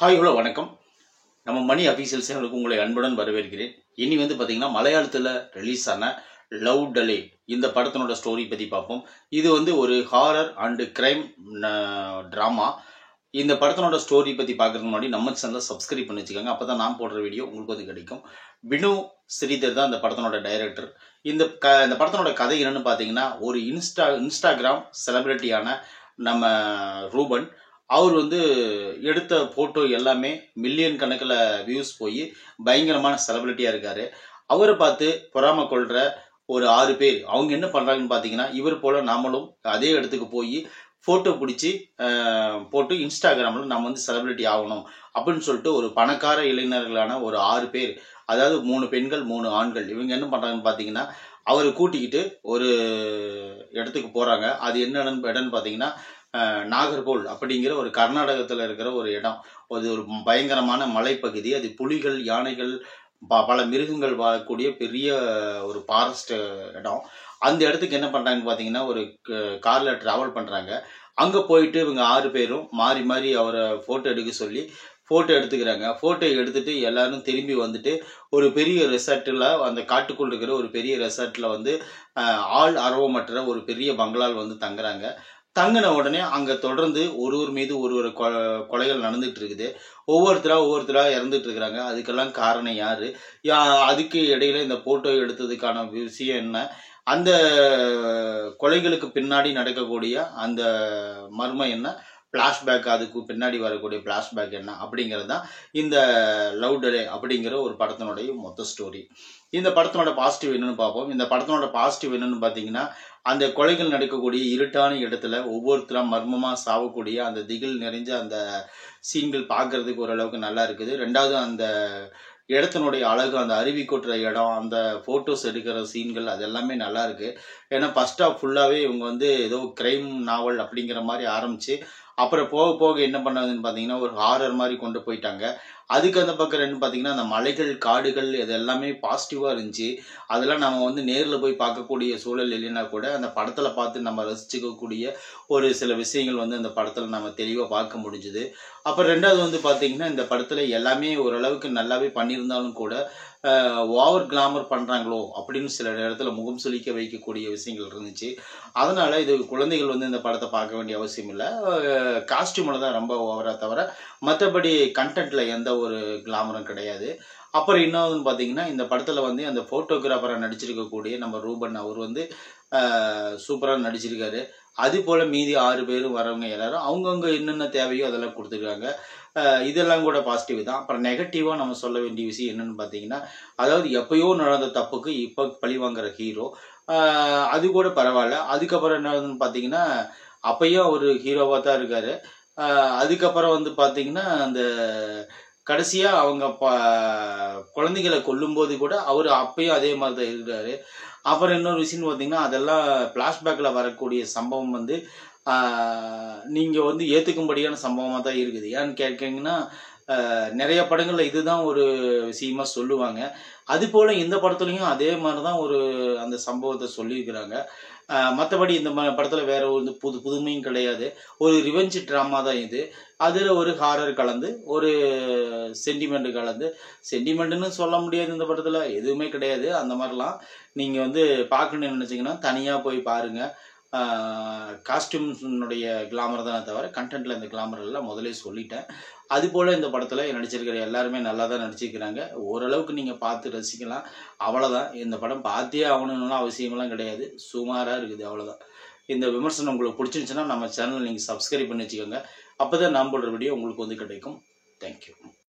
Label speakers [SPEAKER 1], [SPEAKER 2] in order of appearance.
[SPEAKER 1] Hi hello வணக்கம். நம்ம மணி official சேனலுக்கு உங்களை அன்புடன் வரவேற்கிறேன். இனி பார்த்தீங்கன்னா மலையாளத்தில் ரிலீஸ் ஆன லவ் டலே இந்த படத்தினோட ஸ்டோரி பற்றி பார்ப்போம். இது ஒரு ஹாரர் அண்டு கிரைம் ட்ராமா. இந்த படத்தினோட ஸ்டோரி பற்றி பார்க்கறதுக்கு முன்னாடி நம்ம சேனலை சப்ஸ்கிரைப் பண்ணி வச்சுக்கோங்க. அப்போ தான் நான் போடுற வீடியோ உங்களுக்கு கிடைக்கும். வினு ஸ்ரீதர் தான் இந்த படத்தினோட டைரக்டர். இந்த படத்தினோட கதை என்னன்னு பார்த்தீங்கன்னா, ஒரு இன்ஸ்டாகிராம் செலிபிரிட்டியான நம்ம ரூபன் அவர் எடுத்த ஃபோட்டோ எல்லாமே மில்லியன் கணக்கில் வியூஸ் போய் பயங்கரமான செலிபிரிட்டியாக இருக்கார். அவரை பார்த்து பொறாமை கொள்கிற ஒரு 6 பேர் அவங்க என்ன பண்ணுறாங்கன்னு பார்த்தீங்கன்னா, இவர் போல் நாமளும் அதே இடத்துக்கு போய் ஃபோட்டோ பிடிச்சி போட்டு இன்ஸ்டாகிராமில் நம்ம செலிபிரிட்டி ஆகணும் அப்படின்னு சொல்லிட்டு ஒரு பணக்கார இளைஞர்களான ஒரு 6 பேர், அதாவது 3 பெண்கள் 3 ஆண்கள், இவங்க என்ன பண்ணுறாங்கன்னு பார்த்தீங்கன்னா, அவரை கூட்டிக்கிட்டு ஒரு இடத்துக்கு போகிறாங்க. அது இடம்னு பார்த்தீங்கன்னா நாகர்கோல் அப்படிங்கிற ஒரு கர்நாடகத்தில் இருக்கிற ஒரு இடம். அது ஒரு பயங்கரமான மலைப்பகுதி. அது புலிகள், யானைகள், பல மிருகங்கள் வாழக்கூடிய பெரிய ஒரு ஃபாரஸ்ட் இடம். அந்த இடத்துக்கு என்ன பண்ணுறாங்கன்னு பார்த்தீங்கன்னா, ஒரு காரில் ட்ராவல் பண்ணுறாங்க. அங்கே போயிட்டு இவங்க 6 பேரும் மாறி மாறி அவரை ஃபோட்டோ எடுக்க சொல்லி ஃபோட்டோ எடுத்துக்கிறாங்க. ஃபோட்டோ எடுத்துட்டு எல்லாரும் திரும்பி வந்துட்டு ஒரு பெரிய ரெசார்ட்டில், அந்த காட்டுக்குள் இருக்கிற ஒரு பெரிய ரெசார்ட்டில் ஆள் அரவமற்ற ஒரு பெரிய பங்களால் தங்குறாங்க. தங்கின உடனே அங்கே தொடர்ந்து ஒருவர் மீது ஒரு கொலைகள் நடந்துட்டு இருக்குது. ஒவ்வொருத்தரா இறந்துட்டு இருக்கிறாங்க. அதுக்கெல்லாம் காரணம் யாரு? அதுக்கு இடையில இந்த போட்டோ எடுத்ததுக்கான விஷயம் என்ன? அந்த கொலைகளுக்கு பின்னாடி நடக்கக்கூடிய அந்த மர்மம் என்ன? பிளாஷ்பேக், அதுக்கு பின்னாடி வரக்கூடிய பிளாஷ்பேக் என்ன அப்படிங்கிறது தான் இந்த லவ் டலே அப்படிங்கிற ஒரு படத்தினுடைய மொத்த ஸ்டோரி. இந்த படத்தினோட பாசிட்டிவ் என்னன்னு பார்ப்போம். இந்த படத்தினோட பாசிட்டிவ் என்னன்னு பார்த்தீங்கன்னா, அந்த கொலைகள் நடக்கக்கூடிய இருட்டான இடத்துல ஒவ்வொருத்தரா மர்மமாக சாவக்கூடிய அந்த திகில் நிறைஞ்ச அந்த சீன்கள் பார்க்கறதுக்கு ஓரளவுக்கு நல்லா இருக்குது. ரெண்டாவது, அந்த இடத்தினுடைய அழகு, அந்த அருவி கொட்டுற இடம், அந்த ஃபோட்டோஸ் எடுக்கிற சீன்கள், அது எல்லாமே நல்லா இருக்கு. ஏன்னா ஃபர்ஸ்ட் ஆஃப் ஃபுல்லாகவே இவங்க ஏதோ கிரைம் நாவல் அப்படிங்கிற மாதிரி ஆரம்பிச்சு அப்புறம் போக போக என்ன பண்ணாதுன்னு பார்த்தீங்கன்னா, ஒரு ஹாரர் மாதிரி கொண்டு போயிட்டாங்க. அதுக்கு அந்த பக்கம் என்ன பார்த்தீங்கன்னா, அந்த மலைகள், காடுகள், இது எல்லாமே பாசிட்டிவாக இருந்துச்சு. அதெல்லாம் நம்ம நேரில் போய் பார்க்கக்கூடிய சூழல் இல்லைன்னா கூட அந்த படத்தில் பார்த்து நம்ம ரசிச்சுக்கக்கூடிய ஒரு சில விஷயங்கள் அந்த படத்தில் நம்ம தெளிவாக பார்க்க முடிஞ்சுது. அப்புறம் ரெண்டாவது பார்த்தீங்கன்னா, இந்த படத்தில் எல்லாமே ஓரளவுக்கு நல்லாவே பண்ணியிருந்தாலும் கூட ஓவர் கிளாமர் பண்ணுறாங்களோ அப்படின்னு சில இடத்துல முகம் சுளிக்க வைக்கக்கூடிய விஷயங்கள் இருந்துச்சு. அதனால் இது குழந்தைகள் இந்த படத்தை பார்க்க வேண்டிய அவசியம் இல்லை. காஸ்டியூமில் தான் ரொம்ப ஓவராக தவிர மற்றபடி கண்டென்ட்டில் எந்த ஒரு கிளாமரும் கிடையாது. அப்புறம் இன்னொன்று பார்த்தீங்கன்னா, இந்த படத்தில் அந்த ஃபோட்டோகிராஃபராக நடிச்சிருக்கக்கூடிய நம்ம ரூபன் அவர் சூப்பராக நடிச்சிருக்காரு. அது போல் மீதி 6 பேரும் வரவங்க எல்லாரும் அவங்கவுங்க என்னென்ன தேவையோ அதெல்லாம் கொடுத்துருக்காங்க. இதெல்லாம் கூட பாசிட்டிவ் தான். அப்புறம் நெகட்டிவாக நம்ம சொல்ல வேண்டிய விஷயம் என்னென்னு பார்த்தீங்கன்னா, அதாவது எப்பயோ நடந்த தப்புக்கு இப்போ பழி வாங்குற ஹீரோ, அது கூட பரவாயில்ல. அதுக்கப்புறம் என்னன்னு பார்த்தீங்கன்னா, அப்பயும் அவர் ஹீரோவாக தான் இருக்கார். அதுக்கப்புறம் பார்த்தீங்கன்னா, அந்த கடைசியாக அவங்க குழந்தைகளை கொல்லும்போது கூட அவர் அப்பயும் அதே மாதிரி தான் இருக்கிறாரு. அப்புறம் இன்னொரு விஷயம்னு பார்த்தீங்கன்னா, அதெல்லாம் ஃப்ளாஷ்பேக்கில் வரக்கூடிய சம்பவம் நீங்கள் ஏற்றுக்கும்படியான சம்பவமாக தான் இருக்குது. ஏன்னு கேட்குறீங்கன்னா, நிறைய படங்களில் இதுதான் ஒரு விஷயமா சொல்லுவாங்க. அதுபோல் இந்த படத்துலையும் அதே மாதிரி தான் அந்த சம்பவத்தை சொல்லியிருக்கிறாங்க. மற்றபடி இந்த படத்தில் வேற ஒரு புதுமையும் கிடையாது. ஒரு ரிவெஞ்ச் ட்ராமா தான் இது. அதில் ஒரு ஹாரர் கலந்து, ஒரு சென்டிமெண்ட் கலந்து, சென்டிமெண்ட்டுன்னு சொல்ல முடியாது இந்த படத்தில், எதுவுமே கிடையாது. அந்த மாதிரிலாம் நீங்கள் பார்க்கணுன்னு நினச்சிங்கன்னா தனியாக போய் பாருங்கள். காஸ்டியூம்ஸுடைய கிளாமர் தானே தவிர கண்டென்ட்டில் இந்த கிளாமர் எல்லாம் முதலே சொல்லிட்டேன். அதுபோல் இந்த படத்தில் நடிச்சிருக்கிற எல்லாருமே நல்லா தான் நடிச்சிருக்கிறாங்க. ஓரளவுக்கு நீங்கள் பார்த்து ரசிக்கலாம். அவ்வளோதான். இந்த படம் பார்த்தே ஆகணும்னுலாம் அவசியமெல்லாம் கிடையாது. சுமாராக இருக்குது, அவ்வளோதான். இந்த விமர்சனம் உங்களுக்கு பிடிச்சிருந்துச்சுன்னா நம்ம சேனலை நீங்கள் சப்ஸ்கிரைப் பண்ணி வச்சுக்கோங்க. அப்போ தான் நான் போடுற வீடியோ உங்களுக்கு கிடைக்கும். தேங்க்யூ.